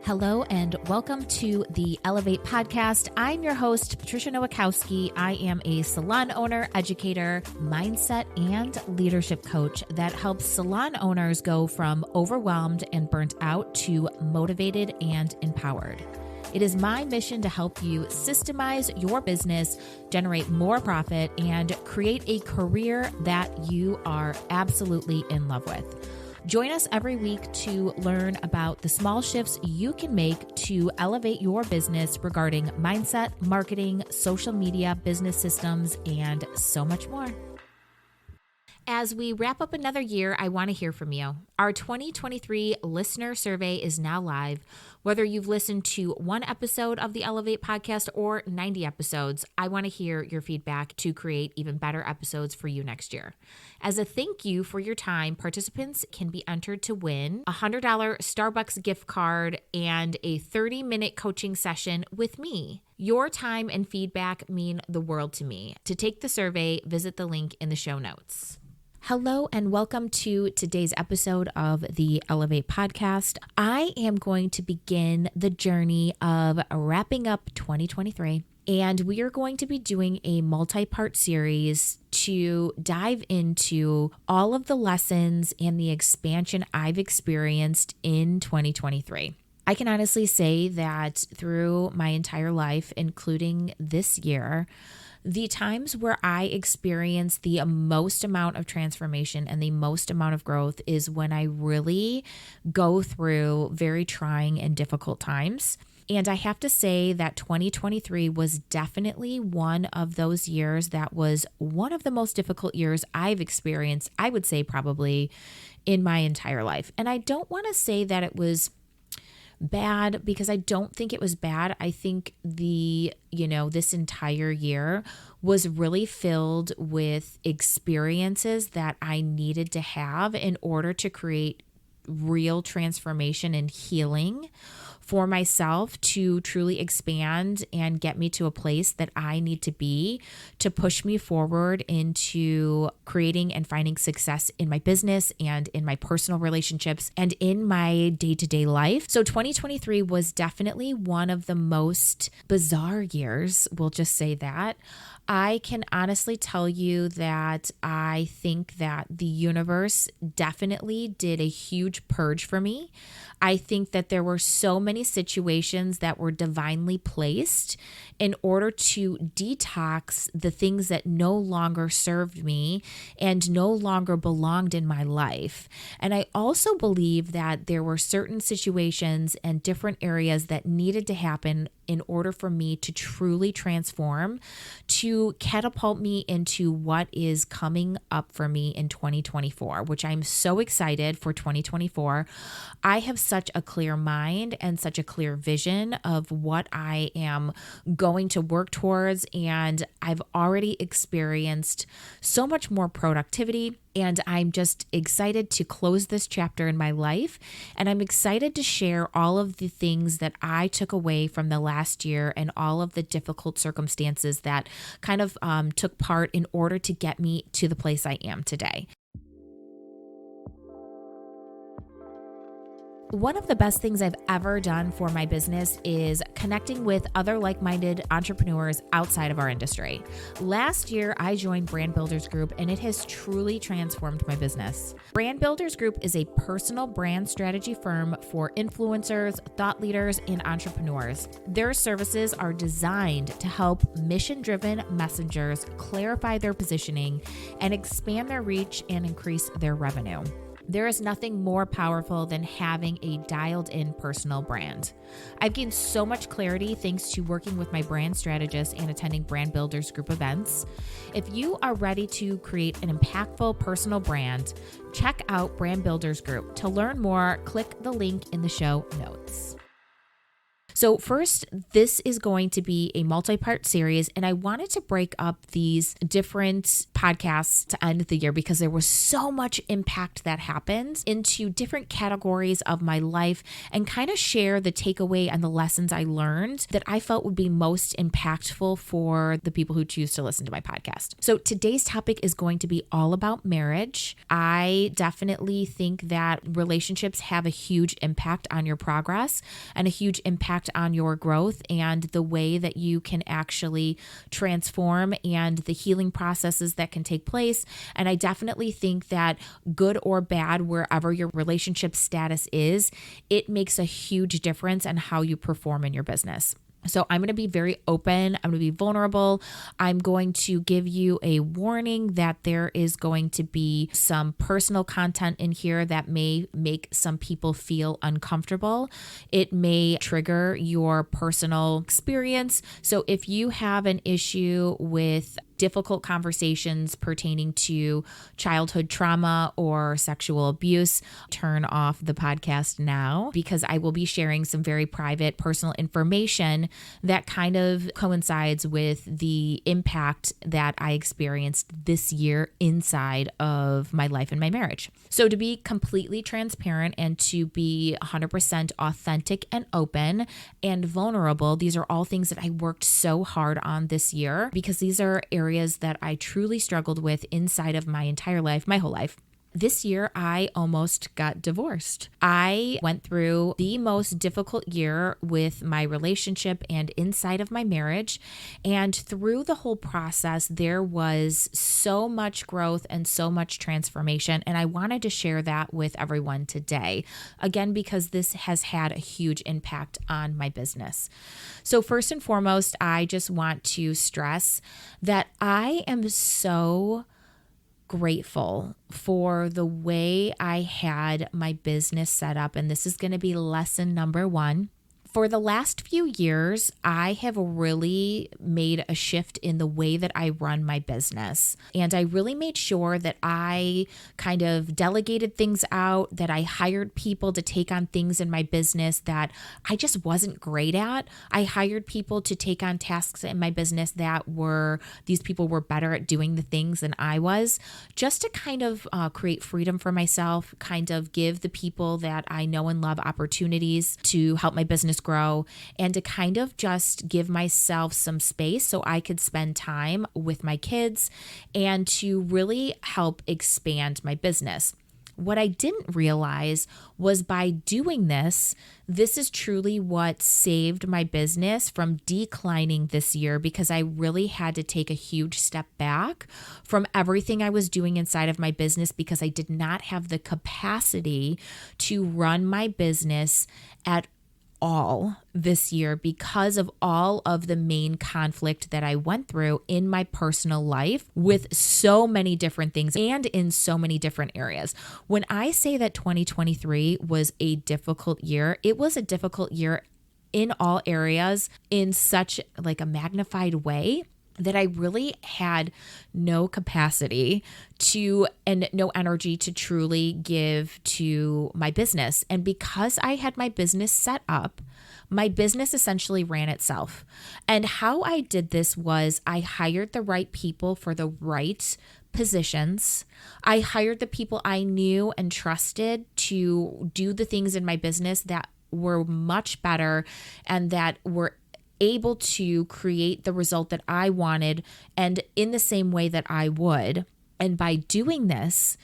Hello and welcome to the Elevate podcast. I'm your host, Patricia Nowakowski. I am a salon owner, educator, mindset, and leadership coach that helps salon owners go from overwhelmed and burnt out to motivated and empowered. It is my mission to help you systemize your business, generate more profit, and create a career that you are absolutely in love with. Join us every week to learn about the small shifts you can make to elevate your business regarding mindset, marketing, social media, business systems, and so much more. As we wrap up another year, I want to hear from you. Our 2023 listener survey is now live. Whether you've listened to one episode of the Elevate podcast or 90 episodes, I want to hear your feedback to create even better episodes for you next year. As a thank you for your time, participants can be entered to win a $100 Starbucks gift card and a 30-minute coaching session with me. Your time and feedback mean the world to me. To take the survey, visit the link in the show notes. Hello and welcome to today's episode of the Elevate podcast. I am going to begin the journey of wrapping up 2023, and we are going to be doing a multi-part series to dive into all of the lessons and the expansion I've experienced in 2023. I can honestly say that through my entire life, including this year, the times where I experience the most amount of transformation and the most amount of growth is when I really go through very trying and difficult times. And I have to say that 2023 was definitely one of those years that was one of the most difficult years I've experienced, I would say probably in my entire life. And I don't want to say that it was bad because I don't think it was bad. I think this entire year was really filled with experiences that I needed to have in order to create real transformation and healing for myself to truly expand and get me to a place that I need to be to push me forward into creating and finding success in my business and in my personal relationships and in my day-to-day life. So 2023 was definitely one of the most bizarre years, we'll just say that. I can honestly tell you that I think that the universe definitely did a huge purge for me. I think that there were so many situations that were divinely placed in order to detox the things that no longer served me and no longer belonged in my life. And I also believe that there were certain situations and different areas that needed to happen in order for me to truly transform, to catapult me into what is coming up for me in 2024, which I'm so excited for 2024. I have such a clear mind and such a clear vision of what I am going to work towards, and I've already experienced so much more productivity. And I'm just excited to close this chapter in my life. And I'm excited to share all of the things that I took away from the last year and all of the difficult circumstances that kind of took part in order to get me to the place I am today. One of the best things I've ever done for my business is connecting with other like-minded entrepreneurs outside of our industry. Last year, I joined Brand Builders Group, and it has truly transformed my business. Brand Builders Group is a personal brand strategy firm for influencers, thought leaders, and entrepreneurs. Their services are designed to help mission-driven messengers clarify their positioning and expand their reach and increase their revenue. There is nothing more powerful than having a dialed-in personal brand. I've gained so much clarity thanks to working with my brand strategist and attending Brand Builders Group events. If you are ready to create an impactful personal brand, check out Brand Builders Group. To learn more, click the link in the show notes. So first, this is going to be a multi-part series, and I wanted to break up these different podcasts to end the year because there was so much impact that happened into different categories of my life and kind of share the takeaway and the lessons I learned that I felt would be most impactful for the people who choose to listen to my podcast. So today's topic is going to be all about marriage. I definitely think that relationships have a huge impact on your progress and a huge impact on your growth and the way that you can actually transform and the healing processes that can take place. And I definitely think that good or bad, wherever your relationship status is, it makes a huge difference in how you perform in your business. So I'm going to be very open. I'm going to be vulnerable. I'm going to give you a warning that there is going to be some personal content in here that may make some people feel uncomfortable. It may trigger your personal experience. So if you have an issue with difficult conversations pertaining to childhood trauma or sexual abuse, turn off the podcast now because I will be sharing some very private personal information that kind of coincides with the impact that I experienced this year inside of my life and my marriage. So to be completely transparent and to be 100% authentic and open and vulnerable, these are all things that I worked so hard on this year because these are areas that I truly struggled with inside of my entire life, my whole life. This year, I almost got divorced. I went through the most difficult year with my relationship and inside of my marriage. And through the whole process, there was so much growth and so much transformation. And I wanted to share that with everyone today, again, because this has had a huge impact on my business. So first and foremost, I just want to stress that I am so grateful for the way I had my business set up. And this is going to be lesson number 1. For the last few years, I have really made a shift in the way that I run my business. And I really made sure that I kind of delegated things out, that I hired people to take on things in my business that I just wasn't great at. I hired people to take on tasks in my business that these people were better at doing the things than I was, just to kind of create freedom for myself, kind of give the people that I know and love opportunities to help my business grow, and to kind of just give myself some space so I could spend time with my kids and to really help expand my business. What I didn't realize was by doing this is truly what saved my business from declining this year, because I really had to take a huge step back from everything I was doing inside of my business because I did not have the capacity to run my business at all this year because of all of the main conflict that I went through in my personal life with so many different things and in so many different areas. When I say that 2023 was a difficult year, it was a difficult year in all areas in such like a magnified way that I really had no capacity to and no energy to truly give to my business. And because I had my business set up, my business essentially ran itself. And how I did this was I hired the right people for the right positions. I hired the people I knew and trusted to do the things in my business that were much better and that were able to create the result that I wanted and in the same way that I would. And by doing this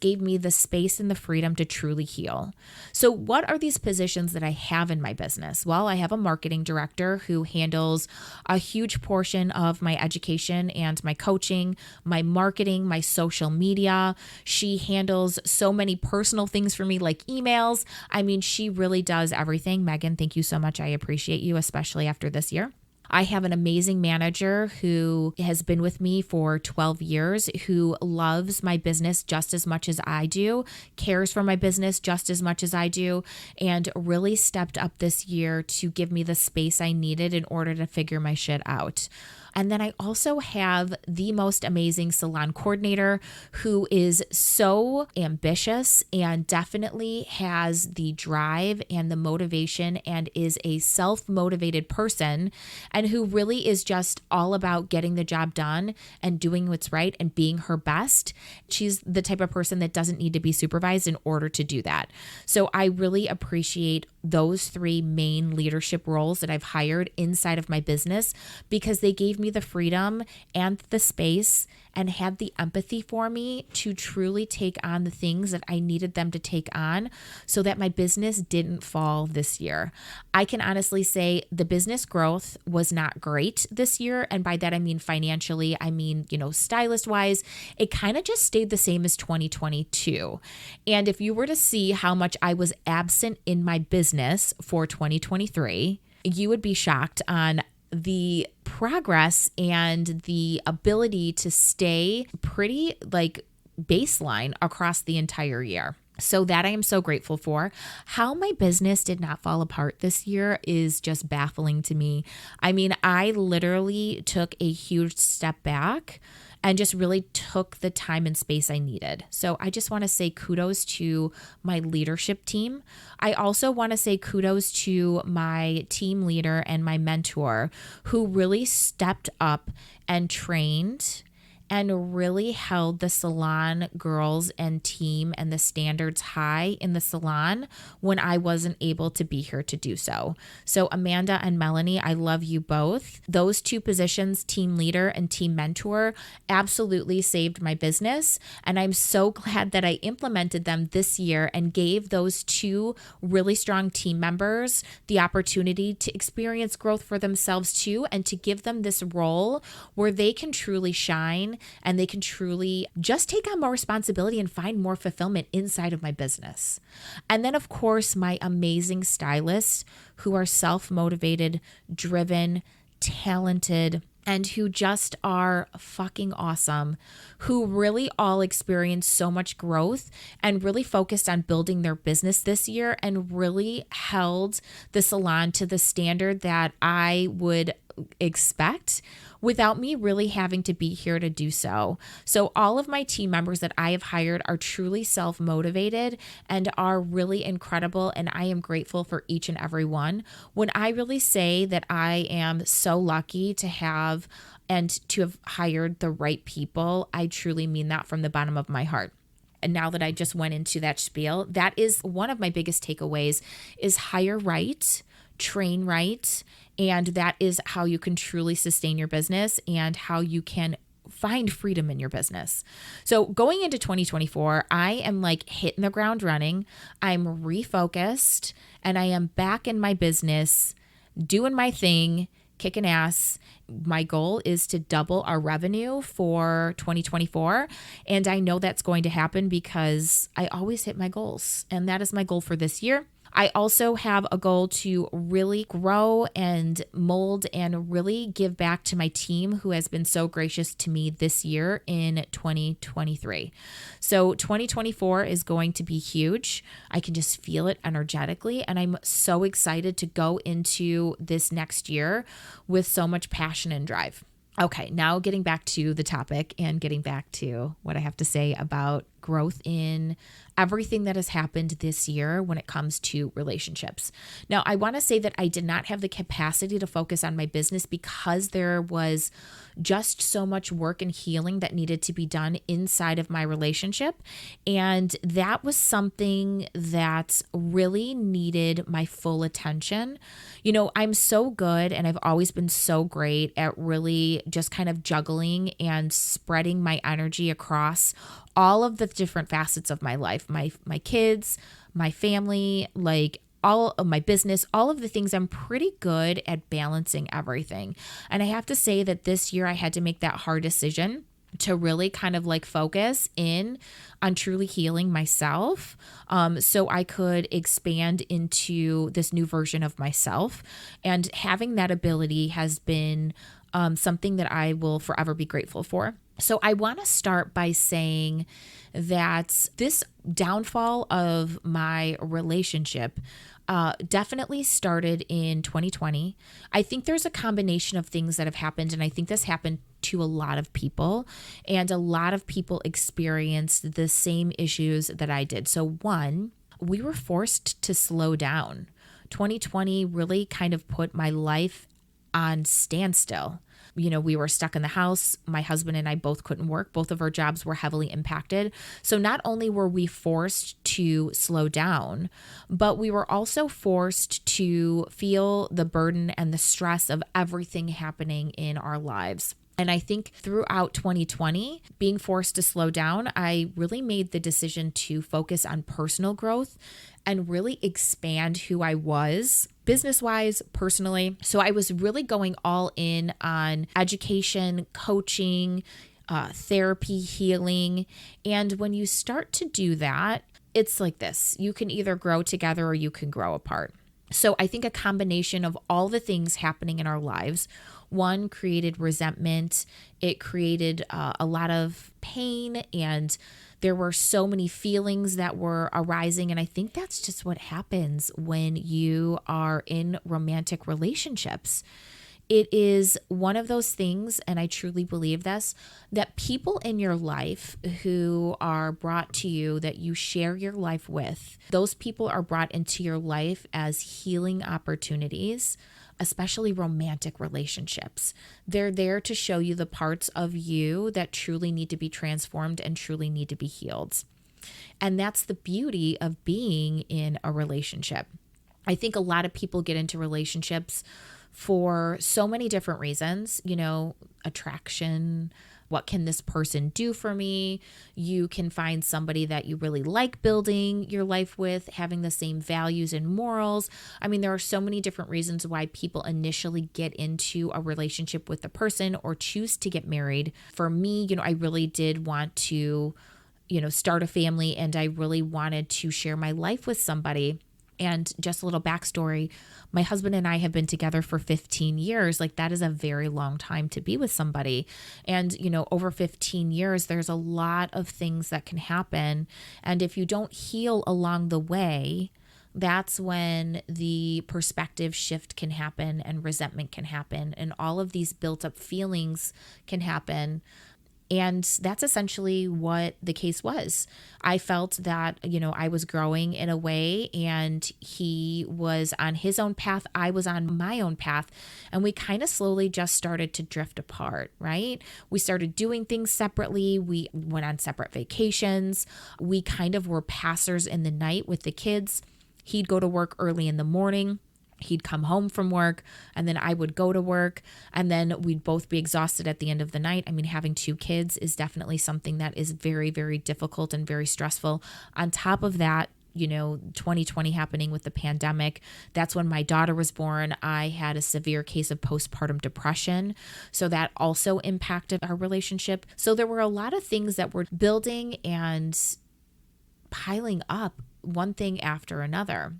gave me the space and the freedom to truly heal. So what are these positions that I have in my business? Well, I have a marketing director who handles a huge portion of my education and my coaching, my marketing, my social media. She handles so many personal things for me like emails. I mean, she really does everything. Megan, thank you so much. I appreciate you, especially after this year. I have an amazing manager who has been with me for 12 years, who loves my business just as much as I do, cares for my business just as much as I do, and really stepped up this year to give me the space I needed in order to figure my shit out. And then I also have the most amazing salon coordinator who is so ambitious and definitely has the drive and the motivation and is a self-motivated person, and who really is just all about getting the job done and doing what's right and being her best. She's the type of person that doesn't need to be supervised in order to do that. So I really appreciate those three main leadership roles that I've hired inside of my business, because they gave me the freedom and the space and had the empathy for me to truly take on the things that I needed them to take on so that my business didn't fall this year. I can honestly say the business growth was not great this year. And by that, I mean financially, I mean, stylist wise, it kind of just stayed the same as 2022. And if you were to see how much I was absent in my business for 2023, you would be shocked on the progress and the ability to stay pretty baseline across the entire year. So that I am so grateful for. How my business did not fall apart this year is just baffling to me. I mean, I literally took a huge step back and just really took the time and space I needed. So I just want to say kudos to my leadership team. I also want to say kudos to my team leader and my mentor who really stepped up and trained and really held the salon girls and team and the standards high in the salon when I wasn't able to be here to do so. So Amanda and Melanie, I love you both. Those two positions, team leader and team mentor, absolutely saved my business. And I'm so glad that I implemented them this year and gave those two really strong team members the opportunity to experience growth for themselves too, and to give them this role where they can truly shine and they can truly just take on more responsibility and find more fulfillment inside of my business. And then, of course, my amazing stylists who are self-motivated, driven, talented, and who just are fucking awesome, who really all experienced so much growth and really focused on building their business this year and really held the salon to the standard that I would expect without me really having to be here to do so. So all of my team members that I have hired are truly self-motivated and are really incredible, and I am grateful for each and every one. When I really say that I am so lucky to have hired the right people, I truly mean that from the bottom of my heart. And now that I just went into that spiel, that is one of my biggest takeaways is hire right, train right, and that is how you can truly sustain your business and how you can find freedom in your business. So going into 2024, I am hitting the ground running. I'm refocused and I am back in my business, doing my thing, kicking ass. My goal is to double our revenue for 2024. And I know that's going to happen because I always hit my goals. And that is my goal for this year. I also have a goal to really grow and mold and really give back to my team who has been so gracious to me this year in 2023. So 2024 is going to be huge. I can just feel it energetically, and I'm so excited to go into this next year with so much passion and drive. Okay, now getting back to the topic and getting back to what I have to say about growth in everything that has happened this year when it comes to relationships. Now, I want to say that I did not have the capacity to focus on my business because there was just so much work and healing that needed to be done inside of my relationship. And that was something that really needed my full attention. I'm so good and I've always been so great at really just kind of juggling and spreading my energy across all of the different facets of my life, my kids, my family, all of my business, all of the things. I'm pretty good at balancing everything. And I have to say that this year I had to make that hard decision to really kind of focus in on truly healing myself so I could expand into this new version of myself. And having that ability has been something that I will forever be grateful for. So I want to start by saying that this downfall of my relationship definitely started in 2020. I think there's a combination of things that have happened, and I think this happened to a lot of people, and a lot of people experienced the same issues that I did. So one, we were forced to slow down. 2020 really kind of put my life on standstill. We were stuck in the house. My husband and I both couldn't work. Both of our jobs were heavily impacted. So not only were we forced to slow down, but we were also forced to feel the burden and the stress of everything happening in our lives. And I think throughout 2020, being forced to slow down, I really made the decision to focus on personal growth and really expand who I was business-wise, personally. So I was really going all in on education, coaching, therapy, healing. And when you start to do that, it's like this. You can either grow together or you can grow apart. So I think a combination of all the things happening in our lives, one, created resentment. It created a lot of pain, and there were so many feelings that were arising. And I think that's just what happens when you are in romantic relationships. It is one of those things, and I truly believe this, that people in your life who are brought to you, that you share your life with, those people are brought into your life as healing opportunities, especially romantic relationships. They're there to show you the parts of you that truly need to be transformed and truly need to be healed. And that's the beauty of being in a relationship. I think a lot of people get into relationships for so many different reasons, attraction. What can this person do for me? You can find somebody that you really like building your life with, having the same values and morals. I mean, there are so many different reasons why people initially get into a relationship with a person or choose to get married. For me, I really did want to, start a family, and I really wanted to share my life with somebody. And just a little backstory, my husband and I have been together for 15 years. Like, that is a very long time to be with somebody. And, over 15 years, there's a lot of things that can happen. And if you don't heal along the way, that's when the perspective shift can happen and resentment can happen. And all of these built up feelings can happen. And that's essentially what the case was. I felt that, I was growing in a way, and he was on his own path. I was on my own path. And we kind of slowly just started to drift apart, right? We started doing things separately. We went on separate vacations. We kind of were passers in the night with the kids. He'd go to work early in the morning. He'd come home from work, and then I would go to work, and then we'd both be exhausted at the end of the night. I mean, having two kids is definitely something that is very, very difficult and very stressful. On top of that, 2020 happening with the pandemic, that's when my daughter was born. I had a severe case of postpartum depression. So that also impacted our relationship. So there were a lot of things that were building and piling up, one thing after another.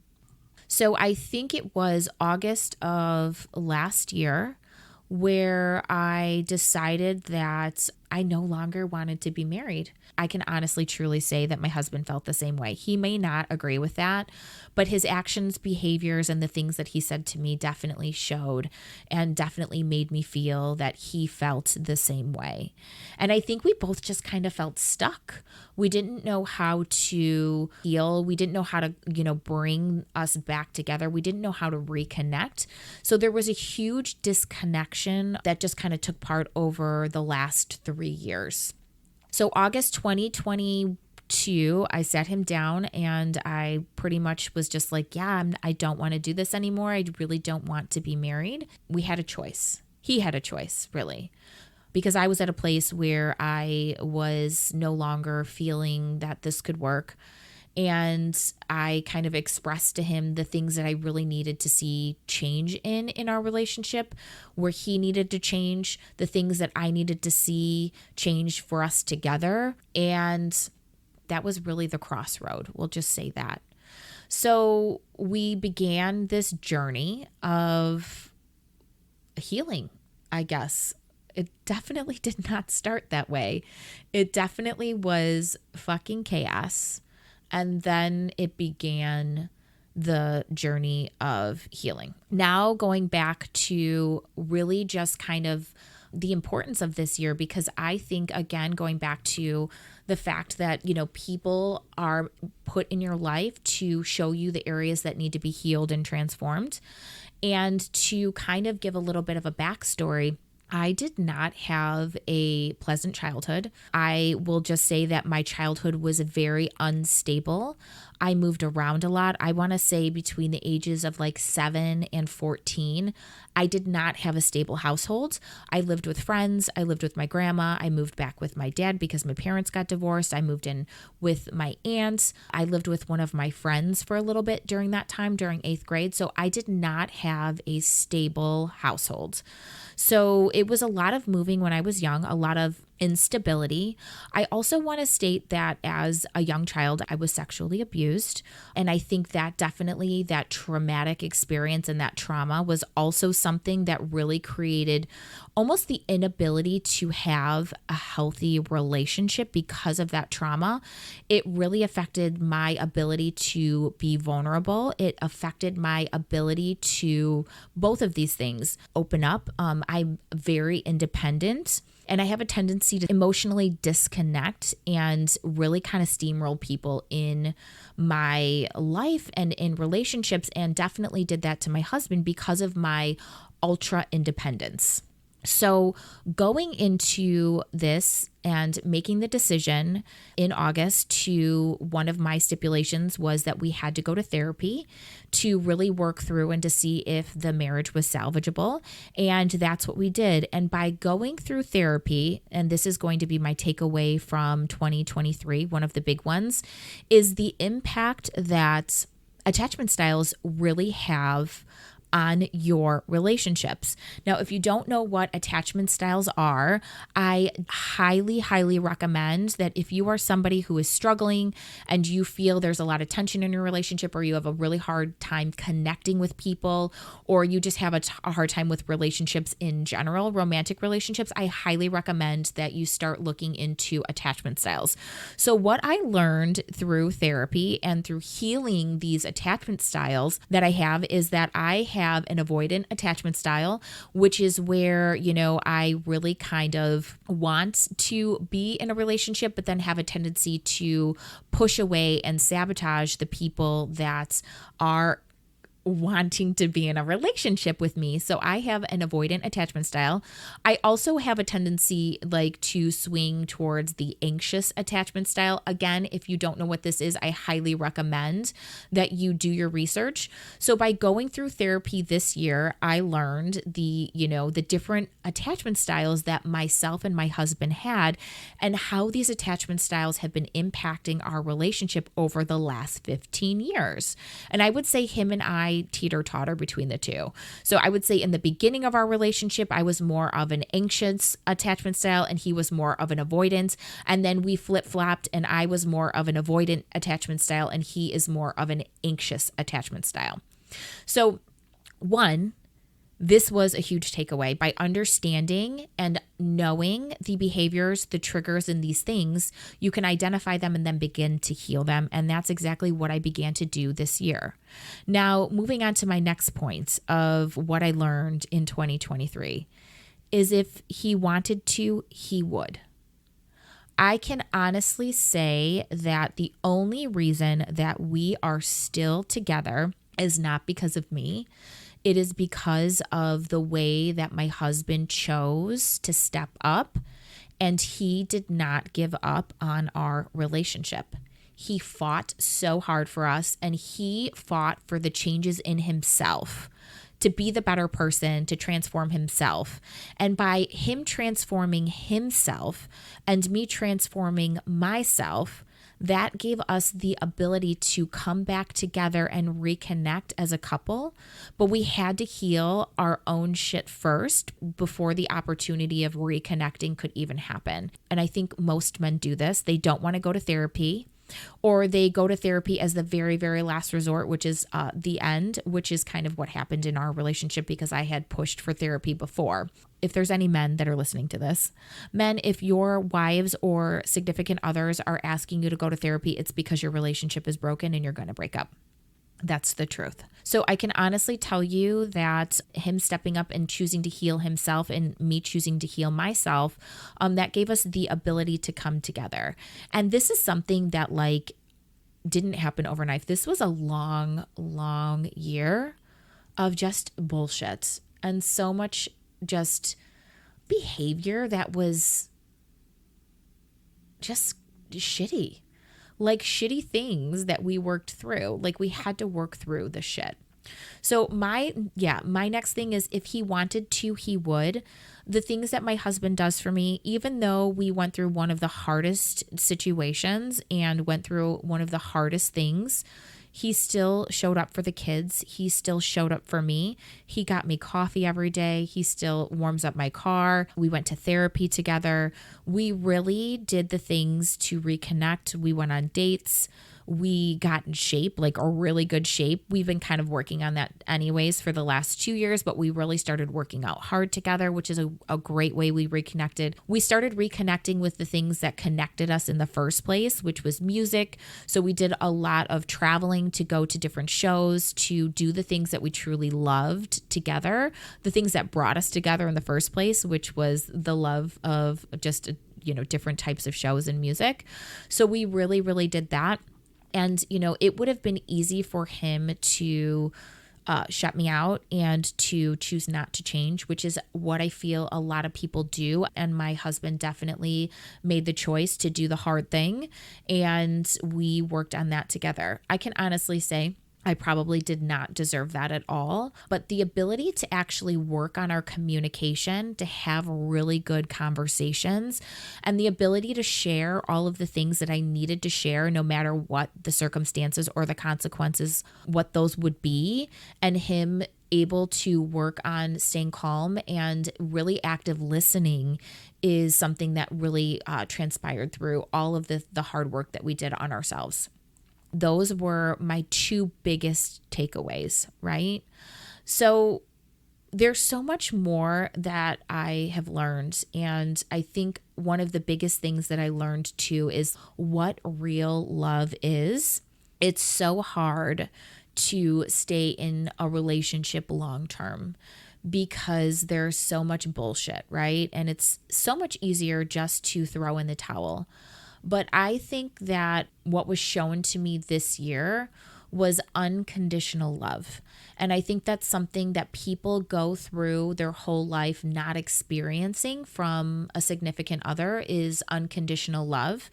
So I think it was August of last year where I decided that I no longer wanted to be married. I can honestly, truly say that my husband felt the same way. He may not agree with that, but his actions, behaviors, and the things that he said to me definitely showed and definitely made me feel that he felt the same way. And I think we both just kind of felt stuck. We didn't know how to heal. We didn't know how to, bring us back together. We didn't know how to reconnect. So there was a huge disconnection that just kind of took part over the last 3 years. So August 2022, I sat him down and I pretty much was just like, I don't want to do this anymore. I really don't want to be married. We had a choice. He had a choice, really, because I was at a place where I was no longer feeling that this could work. And I kind of expressed to him the things that I really needed to see change in our relationship, where he needed to change, the things that I needed to see change for us together. And that was really the crossroad. We'll just say that. So we began this journey of healing, I guess. it definitely did not start that way. It definitely was fucking chaos. And then it began the journey of healing. Now going back to really just kind of the importance of this year, because I think, again, going back to the fact that, people are put in your life to show you the areas that need to be healed and transformed. And to kind of give a little bit of a backstory, I did not have a pleasant childhood. I will just say that my childhood was very unstable. I moved around a lot. I want to say between the ages of like 7 and 14, I did not have a stable household. I lived with friends. I lived with my grandma. I moved back with my dad because my parents got divorced. I moved in with my aunts. I lived with one of my friends for a little bit during that time, during 8th grade. So I did not have a stable household. So it was a lot of moving when I was young, a lot of instability. I also want to state that as a young child, I was sexually abused. And I think that definitely that traumatic experience and that trauma was also something that really created almost the inability to have a healthy relationship because of that trauma. It really affected my ability to be vulnerable. It affected my ability to both of these things open up. I'm very independent. And I have a tendency to emotionally disconnect and really kind of steamroll people in my life and in relationships, and definitely did that to my husband because of my ultra independence. So going into this and making the decision in August, to one of my stipulations was that we had to go to therapy to really work through and to see if the marriage was salvageable. And that's what we did. And by going through therapy, and this is going to be my takeaway from 2023, one of the big ones, is the impact that attachment styles really have on your relationships. Now, if you don't know what attachment styles are, I highly, highly recommend that if you are somebody who is struggling and you feel there's a lot of tension in your relationship, or you have a really hard time connecting with people, or you just have a hard time with relationships in general, romantic relationships, I highly recommend that you start looking into attachment styles. So what I learned through therapy and through healing these attachment styles that I have is that I have an avoidant attachment style, which is where, I really kind of want to be in a relationship, but then have a tendency to push away and sabotage the people that are wanting to be in a relationship with me. So I have an avoidant attachment style. I also have a tendency to swing towards the anxious attachment style. Again, if you don't know what this is, I highly recommend that you do your research. So by going through therapy this year, I learned the different attachment styles that myself and my husband had, and how these attachment styles have been impacting our relationship over the last 15 years. And I would say him and I teeter-totter between the two. So I would say in the beginning of our relationship, I was more of an anxious attachment style and he was more of an avoidant. And then we flip-flopped, and I was more of an avoidant attachment style and he is more of an anxious attachment style. So this was a huge takeaway. By understanding and knowing the behaviors, the triggers, and these things, you can identify them and then begin to heal them. And that's exactly what I began to do this year. Now, moving on to my next point of what I learned in 2023 is if he wanted to, he would. I can honestly say that the only reason that we are still together is not because of me. It is because of the way that my husband chose to step up, and he did not give up on our relationship. He fought so hard for us, and he fought for the changes in himself, to be the better person, to transform himself. And by him transforming himself and me transforming myself, that gave us the ability to come back together and reconnect as a couple. But we had to heal our own shit first before the opportunity of reconnecting could even happen. And I think most men do this. They don't want to go to therapy. or they go to therapy as the very, very last resort, which is the end, which is kind of what happened in our relationship because I had pushed for therapy before. If there's any men that are listening to this, men, if your wives or significant others are asking you to go to therapy, it's because your relationship is broken and you're going to break up. That's the truth. So I can honestly tell you that him stepping up and choosing to heal himself and me choosing to heal myself, that gave us the ability to come together. And this is something that didn't happen overnight. This was a long, long year of just bullshit and so much just behavior that was just shitty. Shitty things that we worked through. We had to work through the shit. So my next thing is if he wanted to, he would. The things that my husband does for me, even though we went through one of the hardest situations and went through one of the hardest things, he still showed up for the kids. He still showed up for me. He got me coffee every day. He still warms up my car. We went to therapy together. We really did the things to reconnect. We went on dates. We got in shape, a really good shape. We've been kind of working on that anyways for the last 2 years, but we really started working out hard together, which is a great way we reconnected. We started reconnecting with the things that connected us in the first place, which was music. So we did a lot of traveling to go to different shows, to do the things that we truly loved together, the things that brought us together in the first place, which was the love of just, different types of shows and music. So we really, really did that. And, it would have been easy for him to shut me out and to choose not to change, which is what I feel a lot of people do. And my husband definitely made the choice to do the hard thing. And we worked on that together. I can honestly say I probably did not deserve that at all, but the ability to actually work on our communication, to have really good conversations, and the ability to share all of the things that I needed to share, no matter what the circumstances or the consequences, what those would be, and him able to work on staying calm and really active listening is something that really transpired through all of the hard work that we did on ourselves. Those were my two biggest takeaways, right? So there's so much more that I have learned. And I think one of the biggest things that I learned too is what real love is. It's so hard to stay in a relationship long term because there's so much bullshit, right? And it's so much easier just to throw in the towel. But I think that what was shown to me this year was unconditional love. And I think that's something that people go through their whole life not experiencing from a significant other is unconditional love.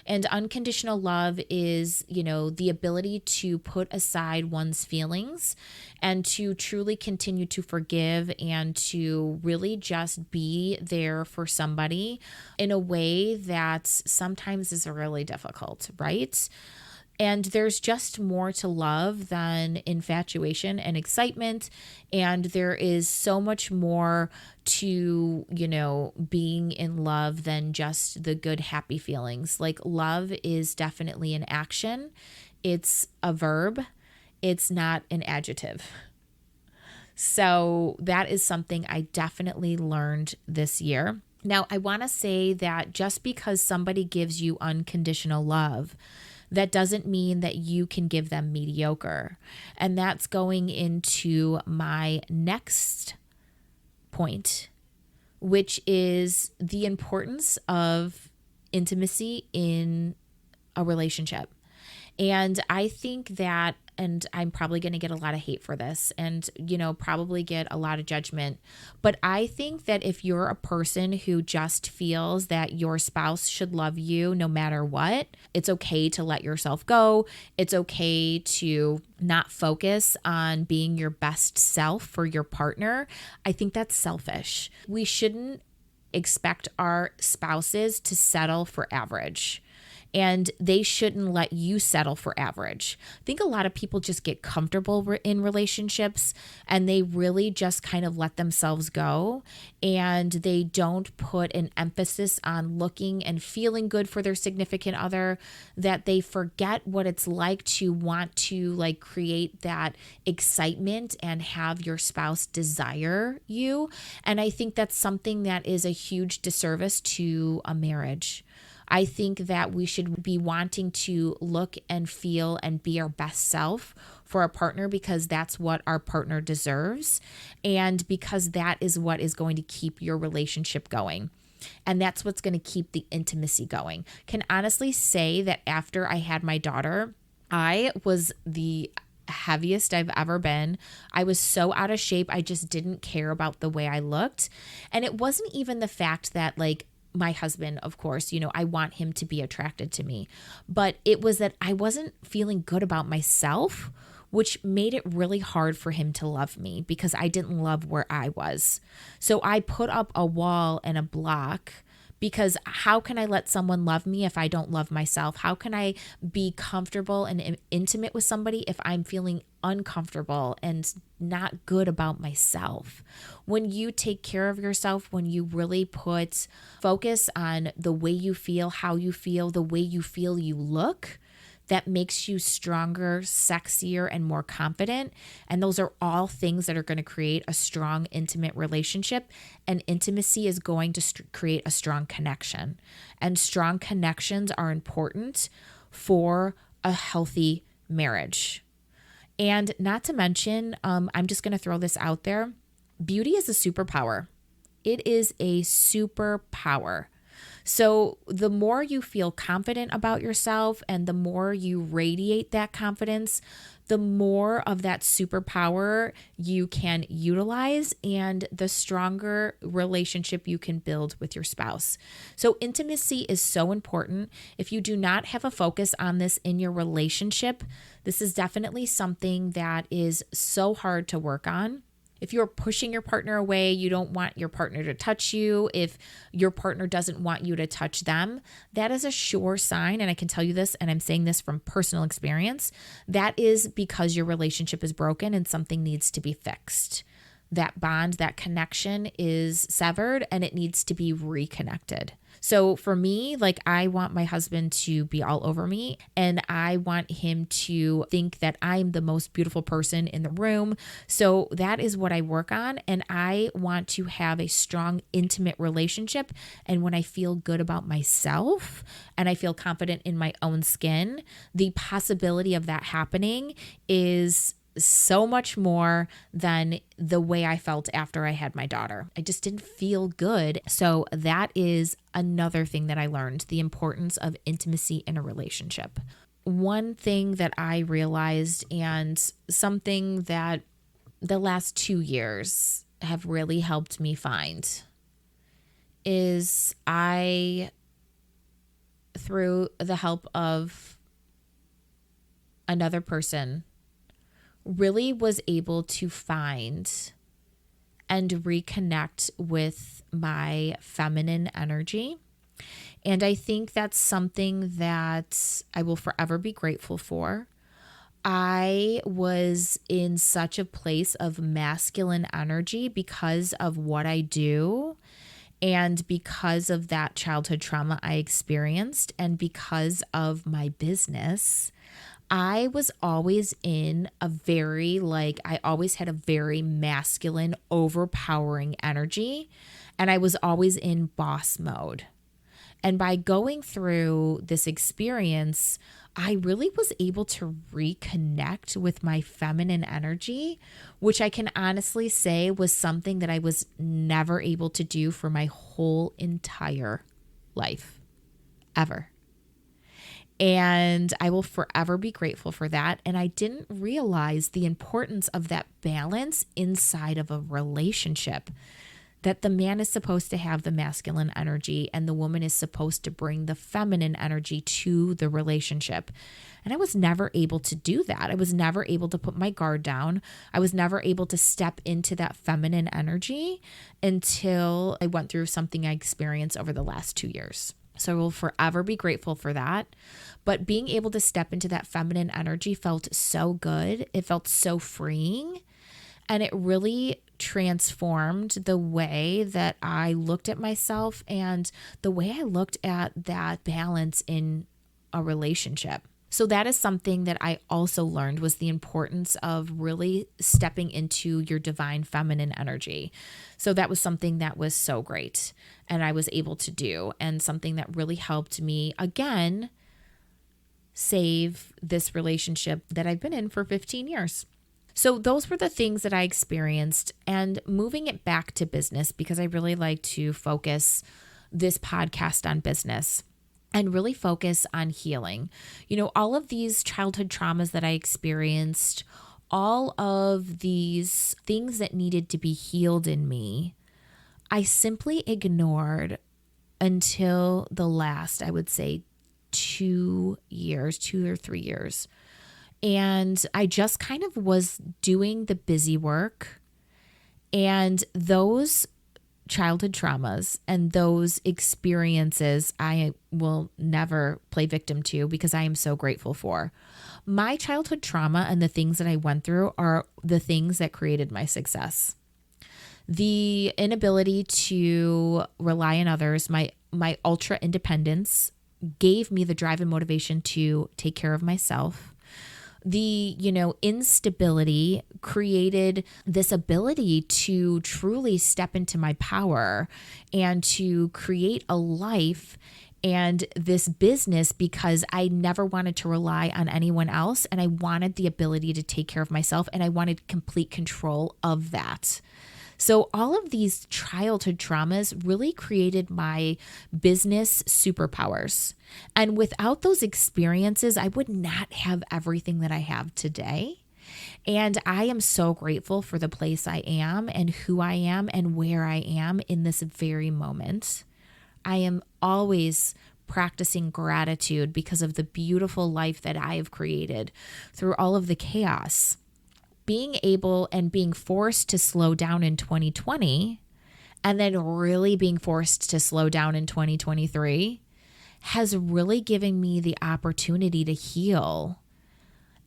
And unconditional love is, the ability to put aside one's feelings and to truly continue to forgive and to really just be there for somebody in a way that sometimes is really difficult, right? And there's just more to love than infatuation and excitement. And there is so much more to, being in love than just the good, happy feelings. Love is definitely an action. It's a verb. It's not an adjective. So that is something I definitely learned this year. Now, I want to say that just because somebody gives you unconditional love, that doesn't mean that you can give them mediocre. And that's going into my next point, which is the importance of intimacy in a relationship. And I think that, and I'm probably going to get a lot of hate for this and, probably get a lot of judgment. But I think that if you're a person who just feels that your spouse should love you no matter what, it's okay to let yourself go. It's okay to not focus on being your best self for your partner. I think that's selfish. We shouldn't expect our spouses to settle for average. and they shouldn't let you settle for average. I think a lot of people just get comfortable in relationships and they really just kind of let themselves go, and they don't put an emphasis on looking and feeling good for their significant other, that they forget what it's like to want to like create that excitement and have your spouse desire you. And I think that's something that is a huge disservice to a marriage. I think that we should be wanting to look and feel and be our best self for our partner, because that's what our partner deserves, and because that is what is going to keep your relationship going. And that's what's going to keep the intimacy going. Can honestly say that after I had my daughter, I was the heaviest I've ever been. I was so out of shape. I just didn't care about the way I looked. And it wasn't even the fact that like my husband, of course, I want him to be attracted to me, but it was that I wasn't feeling good about myself, which made it really hard for him to love me because I didn't love where I was. So I put up a wall and a block, because how can I let someone love me if I don't love myself? How can I be comfortable and intimate with somebody if I'm feeling uncomfortable and not good about myself? When you take care of yourself, when you really put focus on the way you feel, how you feel, the way you feel you look, that makes you stronger, sexier, and more confident. And those are all things that are going to create a strong, intimate relationship. And intimacy is going to create a strong connection. And strong connections are important for a healthy marriage. And not to mention, I'm just going to throw this out there. Beauty is a superpower. It is a superpower. So the more you feel confident about yourself and the more you radiate that confidence, the more of that superpower you can utilize and the stronger relationship you can build with your spouse. So intimacy is so important. If you do not have a focus on this in your relationship, this is definitely something that is so hard to work on. If you're pushing your partner away, you don't want your partner to touch you, if your partner doesn't want you to touch them, that is a sure sign, and I can tell you this, and I'm saying this from personal experience, that is because your relationship is broken and something needs to be fixed. That bond, that connection is severed and it needs to be reconnected. So for me, like I want my husband to be all over me and I want him to think that I'm the most beautiful person in the room. So that is what I work on. And I want to have a strong, intimate relationship. And when I feel good about myself and I feel confident in my own skin, the possibility of that happening is so much more than the way I felt after I had my daughter. I just didn't feel good. So that is another thing that I learned, the importance of intimacy in a relationship. One thing that I realized, and something that the last 2 years have really helped me find, is I, through the help of another person, really was able to find and reconnect with my feminine energy. And I think that's something that I will forever be grateful for. I was in such a place of masculine energy because of what I do and because of that childhood trauma I experienced and because of my business. I was always in I always had a very masculine, overpowering energy, and I was always in boss mode. And by going through this experience, I really was able to reconnect with my feminine energy, which I can honestly say was something that I was never able to do for my whole entire life, ever. And I will forever be grateful for that. And I didn't realize the importance of that balance inside of a relationship, that the man is supposed to have the masculine energy and the woman is supposed to bring the feminine energy to the relationship. And I was never able to do that. I was never able to put my guard down. I was never able to step into that feminine energy until I went through something I experienced over the last 2 years. So I will forever be grateful for that. But being able to step into that feminine energy felt so good. It felt so freeing. And it really transformed the way that I looked at myself and the way I looked at that balance in a relationship. So that is something that I also learned, was the importance of really stepping into your divine feminine energy. So that was something that was so great and I was able to do, and something that really helped me, again, save this relationship that I've been in for 15 years. So those were the things that I experienced, and moving it back to business, because I really like to focus this podcast on business and really focus on healing. All of these childhood traumas that I experienced, all of these things that needed to be healed in me, I simply ignored until the last, I would say, 2 or 3 years. And I just kind of was doing the busy work, and those childhood traumas and those experiences I will never play victim to, because I am so grateful for. My childhood trauma and the things that I went through are the things that created my success. The inability to rely on others, my ultra independence, gave me the drive and motivation to take care of myself. The, instability created this ability to truly step into my power and to create a life and this business, because I never wanted to rely on anyone else, and I wanted the ability to take care of myself, and I wanted complete control of that. So all of these childhood traumas really created my business superpowers. And without those experiences, I would not have everything that I have today. And I am so grateful for the place I am and who I am and where I am in this very moment. I am always practicing gratitude because of the beautiful life that I have created through all of the chaos. Being able and being forced to slow down in 2020, and then really being forced to slow down in 2023, has really given me the opportunity to heal.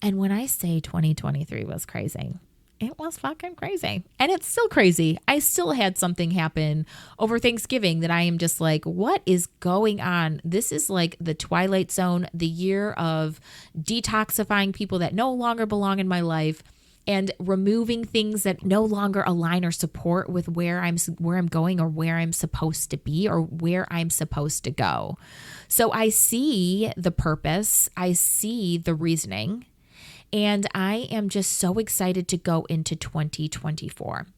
And when I say 2023 was crazy, it was fucking crazy. And it's still crazy. I still had something happen over Thanksgiving that I am just like, what is going on? This is like the Twilight Zone, the year of detoxifying people that no longer belong in my life, and removing things that no longer align or support with where I'm going, or where I'm supposed to be, or where I'm supposed to go. So I see the purpose, I see the reasoning, and I am just so excited to go into 2024.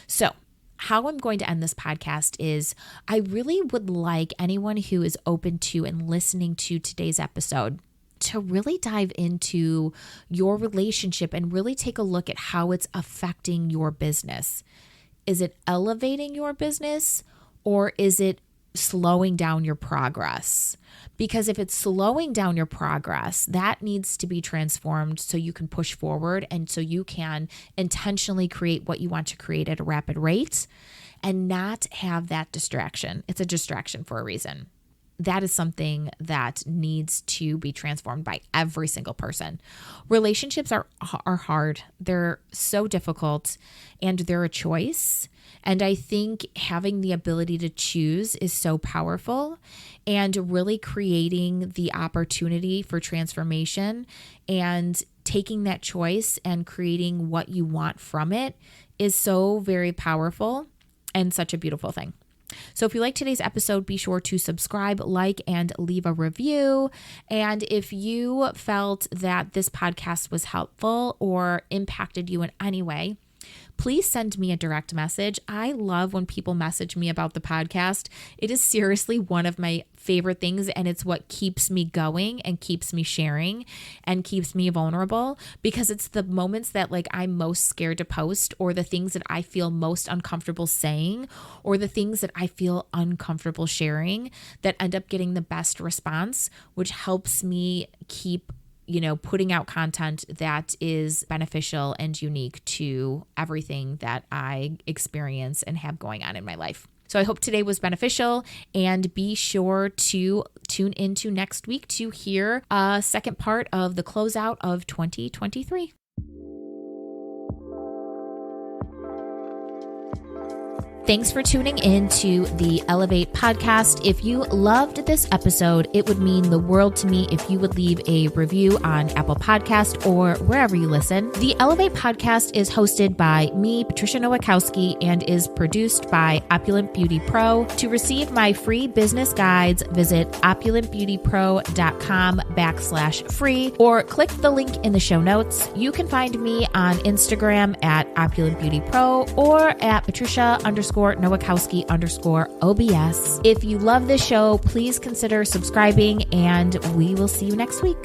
So how I'm going to end this podcast is, I really would like anyone who is open to and listening to today's episode to really dive into your relationship and really take a look at how it's affecting your business. Is it elevating your business, or is it slowing down your progress? Because if it's slowing down your progress, that needs to be transformed so you can push forward and so you can intentionally create what you want to create at a rapid rate and not have that distraction. It's a distraction for a reason. That is something that needs to be transformed by every single person. Relationships are hard. They're so difficult, and they're a choice. And I think having the ability to choose is so powerful, and really creating the opportunity for transformation and taking that choice and creating what you want from it is so very powerful and such a beautiful thing. So if you like today's episode, be sure to subscribe, like, and leave a review. And if you felt that this podcast was helpful or impacted you in any way, please send me a direct message. I love when people message me about the podcast. It is seriously one of my favorite things, and it's what keeps me going and keeps me sharing and keeps me vulnerable, because it's the moments that I'm most scared to post, or the things that I feel most uncomfortable saying, or the things that I feel uncomfortable sharing, that end up getting the best response, which helps me keep putting out content that is beneficial and unique to everything that I experience and have going on in my life. So I hope today was beneficial, and be sure to tune into next week to hear a second part of the closeout of 2023. Thanks for tuning in to the Elevate podcast. If you loved this episode, it would mean the world to me if you would leave a review on Apple Podcast or wherever you listen. The Elevate podcast is hosted by me, Patricia Nowakowski, and is produced by Opulent Beauty Pro. To receive my free business guides, visit opulentbeautypro.com/free or click the link in the show notes. You can find me on Instagram at Opulent Beauty Pro or at Patricia_Nowakowski_OBS. If you love this show, please consider subscribing, and we will see you next week.